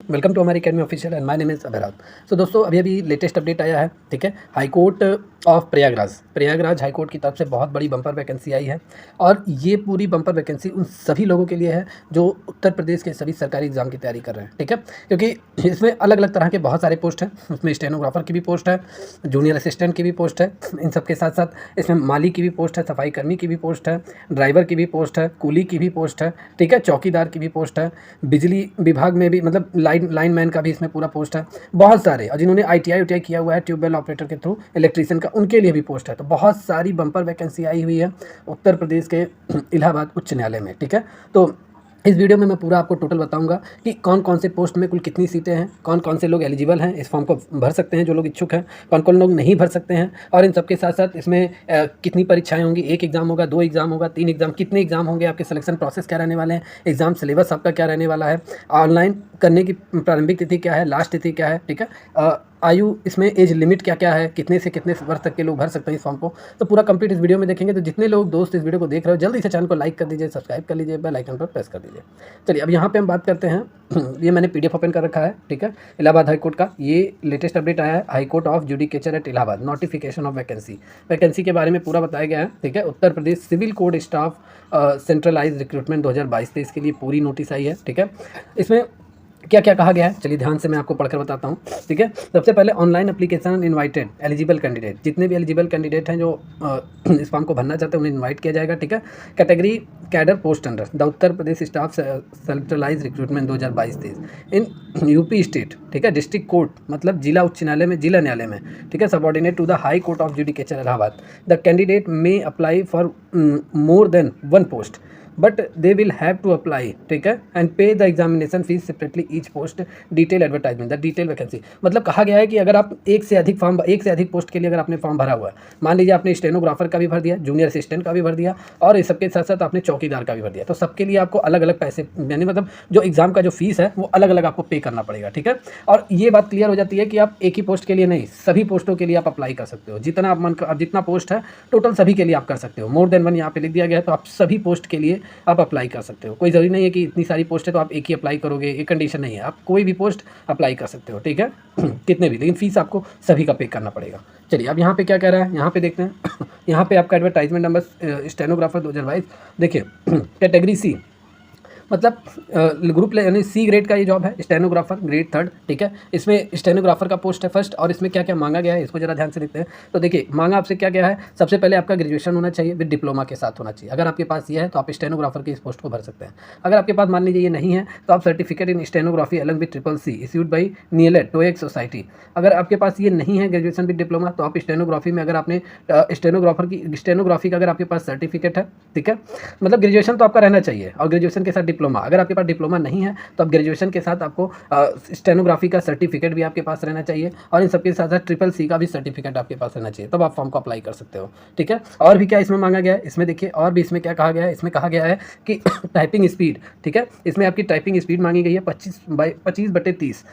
Welcome to हमारी academy official and my name is Abhiraj. So दोस्तों अभी लेटेस्ट अपडेट आया है, ठीक है। High court of Prayagraj high court की तरफ से बहुत बड़ी बम्पर वैकेंसी आई है और ये पूरी बम्पर वैकेंसी उन सभी लोगों के लिए है जो उत्तर प्रदेश के सभी सरकारी एग्जाम की तैयारी कर रहे हैं, ठीक है। क्योंकि इसमें अलग अलग तरह के बहुत सारे पोस्ट हैं। उसमें स्टेनोग्राफर की भी पोस्ट है, जूनियर असिस्टेंट की भी पोस्ट है, इन सब के साथ साथ इसमें माली की भी पोस्ट है, सफाई कर्मी की भी पोस्ट है, ड्राइवर की भी पोस्ट है, कूली की भी पोस्ट है, ठीक है, चौकीदार की भी पोस्ट है, बिजली विभाग में भी मतलब लाइनमैन का भी इसमें पूरा पोस्ट है, बहुत सारे। और जिन्होंने ITI किया हुआ है ट्यूबवेल ऑपरेटर के थ्रू इलेक्ट्रीशियन का, उनके लिए भी पोस्ट है। तो बहुत सारी बम्पर वैकेंसी आई हुई है उत्तर प्रदेश के इलाहाबाद उच्च न्यायालय में, ठीक है। तो इस वीडियो में मैं पूरा आपको टोटल बताऊंगा कि कौन कौन से पोस्ट में कुल कितनी सीटें हैं, कौन कौन से लोग एलिजिबल हैं, इस फॉर्म को भर सकते हैं जो लोग इच्छुक हैं, कौन कौन लोग नहीं भर सकते हैं, और इन सबके साथ साथ इसमें कितनी परीक्षाएं होंगी, एक एग्जाम होगा, 2 एग्जाम होगा, 3 एग्जाम, कितने एग्जाम होंगे, आपके सिलेक्शन प्रोसेस क्या रहने वाले हैं, एग्जाम सिलेबस आपका क्या रहने वाला है, ऑनलाइन करने की प्रारंभिक तिथि क्या है, लास्ट तिथि क्या है, ठीक है। आयु, इसमें एज लिमिट क्या क्या है, कितने से कितने वर्ष तक के लोग भर सकते हैं इस फॉर्म को। तो पूरा कंप्लीट इस वीडियो में देखेंगे। तो जितने लोग दोस्त इस वीडियो को देख रहे हो जल्दी से चैनल को लाइक कर दीजिए, सब्सक्राइब कर लीजिए, बेल आइकन पर प्रेस कर दीजिए। चलिए अब यहाँ पे हम बात करते हैं। ये मैंने PDF ओपन कर रखा है, ठीक है, इलाहाबाद हाई कोर्ट का। ये लेटेस्ट अपडेट आया है, high court of judicature at Allahabad, notification of vacancy के बारे में पूरा बताया गया है, ठीक है। Uttar Pradesh civil court staff centralise recruitment 2022-23 के लिए पूरी नोटिस आई है, ठीक है। इसमें क्या क्या कहा गया है चलिए ध्यान से मैं आपको पढ़कर बताता हूँ, ठीक है। सबसे पहले online application invited eligible candidate, जितने भी एलिजिबल कैंडिडेट हैं जो इस फॉर्म को भरना चाहते हैं उन्हें इनवाइट किया जाएगा, ठीक है। Category cadre post under the Uttar Pradesh staff centralise recruitment 2022-23 in UP state, ठीक है। डिस्ट्रिक्ट कोर्ट मतलब जिला उच्च न्यायालय में, जिला न्यायालय में, ठीक है, subordinate to the high court of judicature Allahabad. The candidate may apply for more than 1 post but they will have to apply, ठीक है, and pay the examination fees separately each post, detail advertisement the detail vacancy. मतलब कहा गया है कि अगर आप एक से अधिक पोस्ट के लिए अगर आपने फॉर्म भरा हुआ है, मान लीजिए आपने स्टेनोग्राफर का भी भर दिया, जूनियर असिस्टेंट का भी भर दिया और इस सबके साथ साथ आपने चौकीदार का भी भर दिया, तो सबके लिए आपको अलग अलग पैसे, यानी मतलब जो एग्जाम का जो फीस है वो अलग अलग आपको पे करना पड़ेगा, ठीक है। और ये बात क्लियर हो जाती है कि आप एक ही पोस्ट के लिए नहीं, सभी पोस्टों के लिए आप अप्लाई कर सकते हो। जितना आप जितना पोस्ट है टोटल सभी के लिए आप कर सकते हो। मोर देन 1 यहाँ पे लिख दिया गया है, तो आप सभी पोस्ट के लिए आप अप्लाई कर सकते हो। कोई ज़रूरी नहीं है कि इतनी सारी पोस्ट है तो आप एक ही अप्लाई करोगे, ये कंडीशन नहीं है। आप कोई भी पोस्ट अप्लाई कर सकते हो, ठीक है। कितने भी, लेकिन फीस आपको सभी का पे करना पड़ेगा। चलिए अब यहाँ पे क्या कह रहा है, यहाँ पे देखते हैं। यहाँ पे आपका एडवर्टाइजमेंट नंबर स्टेनोग्राफर 2022, देखिए कैटेगरी C मतलब ग्रुप यानी C ग्रेड का ये जॉब है, स्टेनोग्राफर ग्रेड 3, ठीक है। इसमें स्टेनोग्राफर का पोस्ट है फर्स्ट, और इसमें क्या क्या मांगा गया है इसको जरा ध्यान से देखते हैं। तो देखिए मांगा आपसे क्या क्या है, सबसे पहले आपका ग्रेजुएशन होना चाहिए विद डिप्लोमा के साथ होना चाहिए। अगर आपके पास ये है तो आप स्टेनोग्राफर की इस पोस्ट को भर सकते हैं। अगर आपके पास मान लीजिए ये नहीं है तो आप सर्टिफिकेट इन स्टेनोग्राफी अलग with CCC issued by NIELET टोएक सोसाइटी। अगर आपके पास ये नहीं है ग्रेजुएशन विद डिप्लोमा तो आप स्टेनोग्राफी में, अगर आपने स्टेनोग्राफी का अगर आपके पास सर्टिफिकेट है, ठीक है, मतलब ग्रेजुएशन तो आपका रहना चाहिए और ग्रेजुएशन के साथ डिप्लोमा। अगर आपके पास डिप्लोमा नहीं है तो आप ग्रेजुएशन के साथ आपको स्टेनोग्राफी का सर्टिफिकेट भी आपके पास रहना चाहिए, और इन सबके साथ साथ CCC का भी सर्टिफिकेट आपके पास रहना चाहिए, तब आप फॉर्म को अप्लाई कर सकते हो, ठीक है। और भी क्या इसमें मांगा गया है, इसमें देखिए और भी इसमें क्या कहा गया है, इसमें कहा गया है कि टाइपिंग स्पीड, ठीक है, इसमें आपकी टाइपिंग स्पीड मांगी गई है 25/30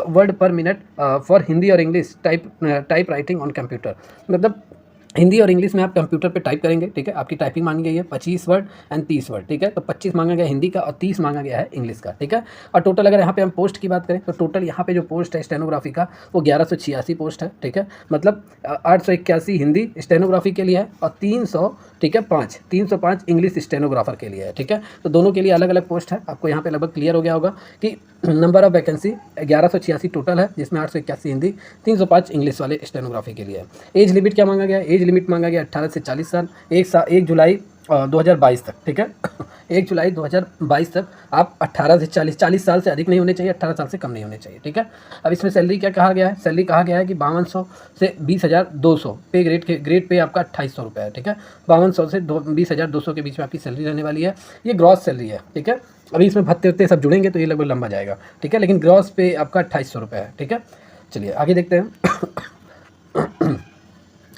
वर्ड पर मिनट फॉर हिंदी और English type writing on computer. मतलब हिंदी और इंग्लिश में आप कंप्यूटर पे टाइप करेंगे, ठीक है। आपकी टाइपिंग मांगी गई है 25 वर्ड एंड 30 वर्ड, ठीक है। तो 25 मांगा गया हिंदी का और 30 मांगा गया है इंग्लिश का, ठीक है। और टोटल अगर यहाँ पे हम पोस्ट की बात करें तो टोटल यहाँ पे जो पोस्ट है स्टेनोग्राफी का वो 1186 पोस्ट है, ठीक है। मतलब 881 हिंदी स्टेनोग्राफी के लिए है और 300, ठीक है, 305 इंग्लिश स्टेनोग्राफर के लिए है, ठीक है। तो दोनों के लिए अलग अलग पोस्ट है। आपको यहाँ पे लगभग क्लियर हो गया होगा कि नंबर ऑफ वैकेंसी 1186 टोटल है, जिसमें 881 हिंदी, 305 इंग्लिश वाले स्टेनोग्राफी के लिए है। एज लिमिट क्या मांगा गया है, एज लिमिट मांगा गया 18 से 40 साल, 1 जुलाई 2022 तक, ठीक है। 1 जुलाई 2022 तक आप 18 से 40 साल से अधिक नहीं होने चाहिए, 18 साल से कम नहीं होने चाहिए, ठीक है। अब इसमें सैलरी क्या कहा गया है, सैलरी कहा गया है कि 5200 से 20,200 पे ग्रेड पे आपका 2800 रुपये है, ठीक है। 5200 से 20,200 के बीच में आपकी सैलरी रहने वाली है। ये ग्रॉस सैलरी है, ठीक है। अभी इसमें भत्ते वत्ते सब जुड़ेंगे तो ये लगभग लंबा जाएगा, ठीक है, लेकिन ग्रॉस पे आपका 2800 रुपये है, ठीक है। चलिए आगे देखते हैं।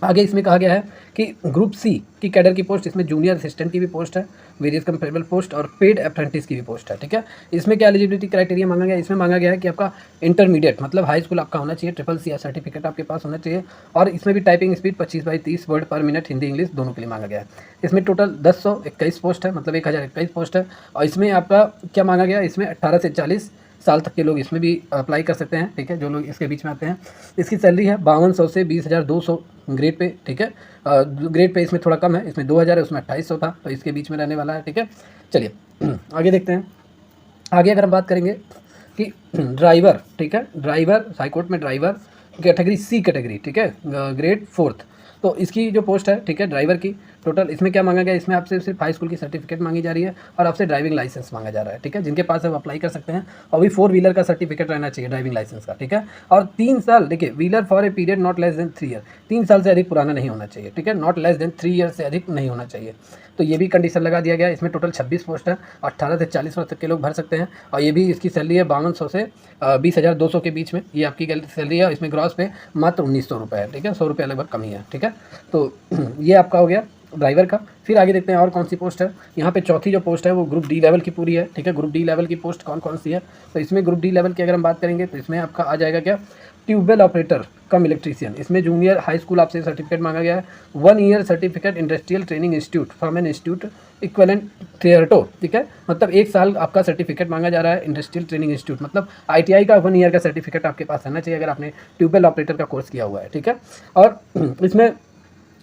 आगे इसमें कहा गया है कि ग्रुप C की कैडर की पोस्ट, इसमें जूनियर असिस्टेंट की भी पोस्ट है, वेरियस कंपेरेबल पोस्ट और पेड अप्रेंटिस की भी पोस्ट है, ठीक है। इसमें क्या एलिजिबिलिटी क्राइटेरिया मांगा गया है, इसमें मांगा गया है कि आपका इंटरमीडिएट मतलब हाई स्कूल आपका होना चाहिए, CCC या सर्टिफिकेट आपके पास होना चाहिए, और इसमें भी टाइपिंग स्पीड 25/30 वर्ड पर मिनट हिंदी इंग्लिश दोनों के लिए मांगा गया है। इसमें टोटल 1021 पोस्ट है, मतलब 1021 पोस्ट है। और इसमें आपका क्या मांगा गया, इसमें 18 से 40 साल तक के लोग इसमें भी अप्लाई कर सकते हैं, ठीक है, जो लोग इसके बीच में आते हैं। इसकी सैलरी है 5200 से 20,200 ग्रेड पे, ठीक है। ग्रेड पे इसमें थोड़ा कम है, इसमें 2000 है, उसमें 2800 था, तो इसके बीच में रहने वाला है, ठीक है। चलिए आगे देखते हैं। आगे अगर हम बात करेंगे कि ड्राइवर, ठीक है, ड्राइवर हाईकोर्ट में ड्राइवर कैटेगरी सी कैटेगरी, ठीक है, ग्रेड 4th, तो इसकी जो पोस्ट है, ठीक है, ड्राइवर की टोटल इसमें क्या मांगा गया, इसमें आपसे सिर्फ हाई स्कूल की सर्टिफिकेट मांगी जा रही है और आपसे ड्राइविंग लाइसेंस मांगा जा रहा है, ठीक है। जिनके पास है वो अप्लाई कर सकते हैं, और भी 4 व्हीलर का सर्टिफिकेट रहना चाहिए, ड्राइविंग लाइसेंस का, ठीक है। और 3 साल, देखिए, wheeler for a period not less than 3 year, 3 साल से अधिक पुराना नहीं होना चाहिए, ठीक है, नॉट लेस देन 3 ईयर से अधिक नहीं होना चाहिए। तो ये भी कंडीशन लगा दिया गया। इसमें टोटल 26 पोस्ट है, 18 से 40 वर्ष तक के लोग भर सकते हैं, और ये भी इसकी सैलरी है 5200 से 20,200 के बीच में, ये आपकी सैलरी है। इसमें ग्रॉस पे मात्र 1900 रुपये है, ठीक है, 100 रुपये लगभग कम ही है, ठीक है। तो ये आपका हो गया ड्राइवर का। फिर आगे देखते हैं और कौन सी पोस्ट है। यहाँ पे चौथी जो पोस्ट है वो ग्रुप डी लेवल की पूरी है, ठीक है। ग्रुप डी लेवल की पोस्ट कौन कौन सी है, तो इसमें ग्रुप डी लेवल की अगर हम बात करेंगे तो इसमें आपका आ जाएगा क्या, ट्यूबवेल ऑपरेटर कम इलेक्ट्रीशियन। इसमें जूनियर हाई स्कूल आपसे सर्टिफिकेट मांगा गया है, 1 year certificate industrial training institute from an institute equivalent thereto, ठीक है, मतलब 1 साल आपका सर्टिफिकेट मांगा जा रहा है इंडस्ट्रियल ट्रेनिंग इंस्टीट्यूट, मतलब ITI का 1 ईयर का सर्टिफिकेट आपके पास रहना चाहिए अगर आपने ट्यूबवेल ऑपरेटर का कोर्स किया हुआ है, ठीक है। और इसमें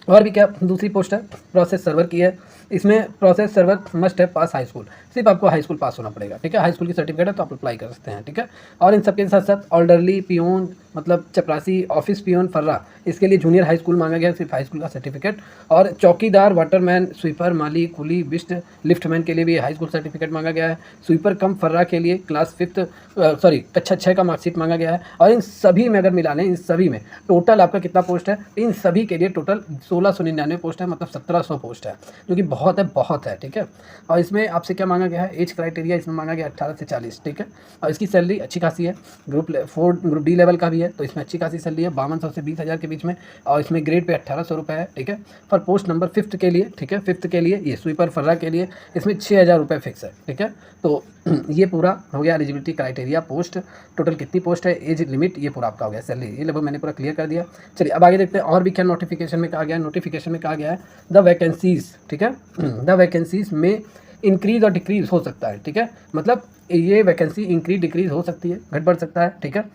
और भी क्या दूसरी पोस्ट है, प्रोसेस सर्वर की है। इसमें प्रोसेस सर्वर मस्ट है पास हाई स्कूल, सिर्फ आपको हाई स्कूल पास होना पड़ेगा, ठीक है। हाई स्कूल की सर्टिफिकेट है तो आप अप्लाई कर सकते हैं, ठीक है। और इन सबके साथ साथ ऑर्डरली पियोन, मतलब चपरासी, ऑफिस पियोन, फर्रा, इसके लिए जूनियर हाई स्कूल मांगा गया, सिर्फ हाई स्कूल का सर्टिफिकेट। और चौकीदार, वाटरमैन, स्वीपर, माली, कुली, बिस्ट, लिफ्टमैन के लिए भी हाई स्कूल सर्टिफिकेट मांगा गया है। स्वीपर कम फर्रा के लिए क्लास 5 कक्षा 6 का मार्कशीट मांगा गया है। और इन सभी में अगर मिला लें, इन सभी में टोटल आपका कितना पोस्ट है, इन सभी के लिए टोटल 1699 पोस्ट है, मतलब 1700 पोस्ट है, जो कि बहुत है, ठीक है। और इसमें आपसे क्या मांगा गया है, एज क्राइटेरिया इसमें मांगा गया 18 से 40, ठीक है। और इसकी सैलरी अच्छी खासी है, ग्रुप डी लेवल का भी है, तो इसमें अच्छी खासी सैलरी है 5200 से 20,000 के बीच में। और इसमें ग्रेड पे 1800 रुपये है, ठीक है। फॉर पोस्ट नंबर 5th के लिए, ठीक है, 5th के लिए ये स्वीपर फर्रा के लिए इसमें 6000 रुपये फिक्स है, ठीक है। तो ये पूरा हो गया एलिजिबिलिटी क्राइटेरिया, पोस्ट टोटल कितनी पोस्ट है, एज लिमिट, ये पूरा आपका हो गया, सैलरी ये लगभग मैंने पूरा क्लियर कर दिया। चलिए अब आगे देखते हैं और भी क्या नोटिफिकेशन में कहा गया है। नोटिफिकेशन में कहा गया है द वैकेंसीज, ठीक है, द वैकेंसीज में इंक्रीज और डिक्रीज हो सकता है, ठीक है, मतलब ये वैकेंसी इंक्रीज डिक्रीज हो सकती है, घट बढ़ सकता है, ठीक है।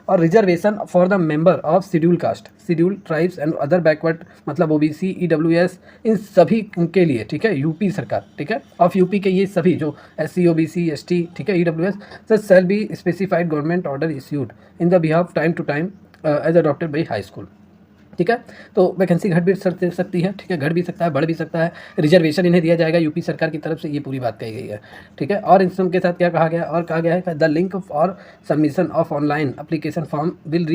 और reservation for the member of schedule caste, schedule tribes and other backward, मतलब OBC, EWS, इन सभी के लिए, ठीक है, यूपी सरकार, ठीक है, ऑफ यूपी के ये सभी जो SC, OBC, ST, ठीक है, EWS such shall be specified government order issued in the behalf time to time as adopted by high school, ठीक है। तो वैकेंसी घट भी सकती है, ठीक है, घट भी सकता है, बढ़ भी सकता है। रिजर्वेशन इन्हें दिया जाएगा यूपी सरकार की तरफ से, ये पूरी बात कही गई है, ठीक है। और इन सब के साथ क्या कहा गया, और कहा गया है the link for submission of online application form will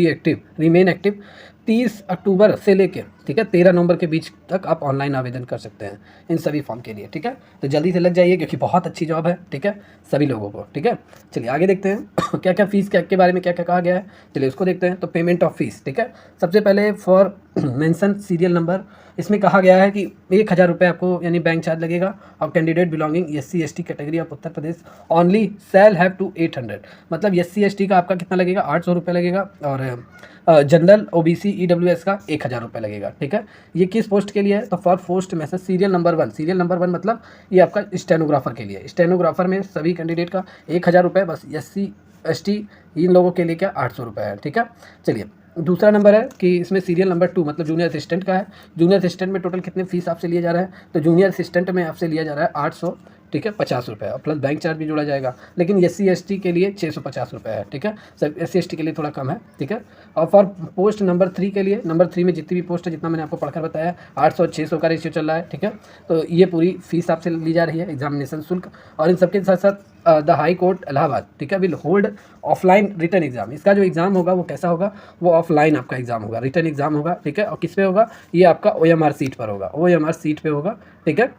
remain active 30 अक्टूबर से लेके, ठीक है, 13 नवंबर के बीच तक आप ऑनलाइन आवेदन कर सकते हैं इन सभी फॉर्म के लिए, ठीक है। तो जल्दी से लग जाइए क्योंकि बहुत अच्छी जॉब है, ठीक है, सभी लोगों को, ठीक है। चलिए आगे देखते हैं क्या क्या फीस के बारे में क्या क्या कहा गया है, चलिए उसको देखते हैं। तो पेमेंट ऑफ फीस, ठीक है, सबसे पहले फॉर मेंशन सीरियल नंबर, इसमें कहा गया है कि 1000 रुपये आपको यानी बैंक चार्ज लगेगा। और candidate belonging SC ST category of Uttar Pradesh only shall have to 800, मतलब SC ST का आपका कितना लगेगा, 800 रुपये लगेगा। और जनरल OBC EWS का 1000 रुपये लगेगा, ठीक है। ये किस पोस्ट के लिए है, तो for post message serial number 1, serial number 1 मतलब ये आपका स्टेनोग्राफर के लिए, स्टेनोग्राफर में सभी कैंडिडेट का 1000 रुपये, बस SC ST इन लोगों के लिए क्या 800 रुपये है, ठीक है। चलिए दूसरा नंबर है कि इसमें सीरियल नंबर 2 मतलब जूनियर असिस्टेंट का है। जूनियर असिस्टेंट में टोटल कितने फीस आपसे लिया जा रहा है, तो जूनियर असिस्टेंट में आपसे लिया जा रहा है 800, ठीक है, 50 रुपये, और प्लस बैंक चार्ज भी जोड़ा जाएगा। लेकिन SC ST के लिए 650 रुपये है, ठीक है, सब SC ST के लिए थोड़ा कम है, ठीक है। और फॉर पोस्ट नंबर 3 के लिए, नंबर 3 में जितनी भी पोस्ट है, जितना मैंने आपको पढ़कर बताया, 800-600 का रेशियो चल रहा है, ठीक है। तो ये पूरी फीस आपसे ली जा रही है, एग्जामिनेशन शुल्क। और इन सबके साथ साथ द हाई कोर्ट इलाहाबाद, ठीक है, will hold offline return exam. इसका जो एग्ज़ाम होगा वो कैसा होगा, वो ऑफलाइन आपका एग्जाम होगा, रिटर्न एग्जाम होगा, ठीक है। और किस पे होगा, ये आपका OMR सीट पर होगा, OMR सीट पे होगा, ठीक है।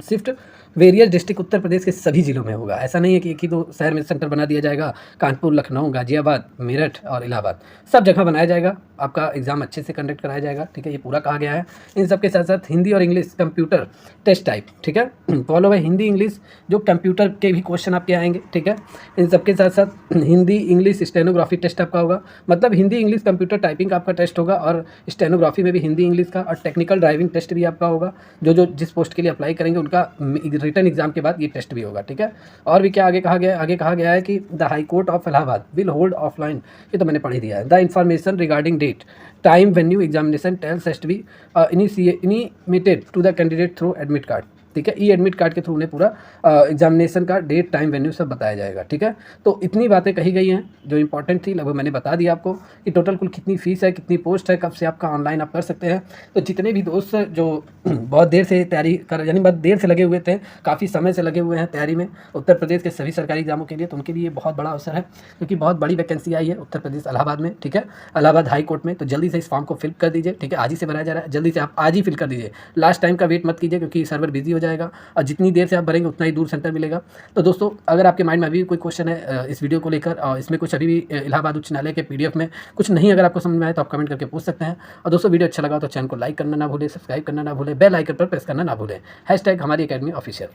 Shift various district Uttar Pradesh के सभी जिलों में होगा, ऐसा नहीं है कि एक ही दो शहर में सेंटर बना दिया जाएगा, कानपुर, लखनऊ, गाजियाबाद, मेरठ और इलाहाबाद, सब जगह बनाया जाएगा, आपका एग्जाम अच्छे से कंडक्ट कराया जाएगा, ठीक है, ये पूरा कहा गया है। इन सब के साथ साथ हिंदी और इंग्लिश कंप्यूटर टेस्ट टाइप, ठीक है, फॉलो बाय हिंदी इंग्लिश, जो कंप्यूटर के भी क्वेश्चन आपके आएंगे, ठीक है। इन सब के साथ साथ हिंदी इंग्लिश स्टेनोग्राफी टेस्ट आपका होगा, मतलब हिंदी इंग्लिश कंप्यूटर टाइपिंग का आपका टेस्ट होगा, और स्टेनोग्राफी में भी हिंदी इंग्लिश का, और टेक्निकल ड्राइविंग टेस्ट भी आपका होगा। जो जिस पोस्ट के लिए अप्लाई करेंगे उनका रिटन एग्जाम के बाद ये टेस्ट भी होगा, ठीक है। और भी क्या आगे कहा गया है कि the high court of Allahabad will hold offline, ये तो मैंने पढ़ ही दिया है, the information regarding date time venue examination tells has to be intimated to the candidate through admit card, ठीक है। ई एडमिट कार्ड के थ्रू उन्हें पूरा एग्जामिनेशन का डेट टाइम वेन्यू सब बताया जाएगा, ठीक है। तो इतनी बातें कही गई हैं जो इंपॉर्टेंट थी, लगभग मैंने बता दिया आपको कि टोटल कुल कितनी फ़ीस है, कितनी पोस्ट है, कब से आपका ऑनलाइन आप कर सकते हैं। तो जितने भी दोस्त जो बहुत देर से तैयारी कर यानी बहुत देर से लगे हुए थे, काफ़ी समय से लगे हुए हैं तैयारी में उत्तर प्रदेश के सभी सरकारी एग्जामों के लिए, तो उनके लिए ये बहुत बड़ा अवसर है क्योंकि बहुत बड़ी वैकेंसी आई है उत्तर प्रदेश इलाहाबाद में, ठीक है, इलाहाबाद हाई कोर्ट में। तो जल्दी से इस फॉर्म को फिल कर दीजिए, ठीक है, आज ही से भराया जा रहा है, जल्दी से आप आज ही फिल कर दीजिए, लास्ट टाइम का वेट मत कीजिए क्योंकि सर्वर बिजी हो जाएगा और जितनी देर से आप भरेंगे उतना ही दूर सेंटर मिलेगा। तो दोस्तों अगर आपके माइंड में अभी कोई क्वेश्चन है इस वीडियो को लेकर और इसमें कुछ अभी भी इलाहाबाद उच्च न्यायालय के PDF में कुछ नहीं अगर आपको समझ में आए तो आप कमेंट करके पूछ सकते हैं। और दोस्तों वीडियो अच्छा लगा तो चैनल को लाइक करना ना भूलें, सब्सक्राइब करना ना भूलें, बेल आइकन पर प्रेस करना ना भूलें। #हमारी अकेडमी ऑफिशियल।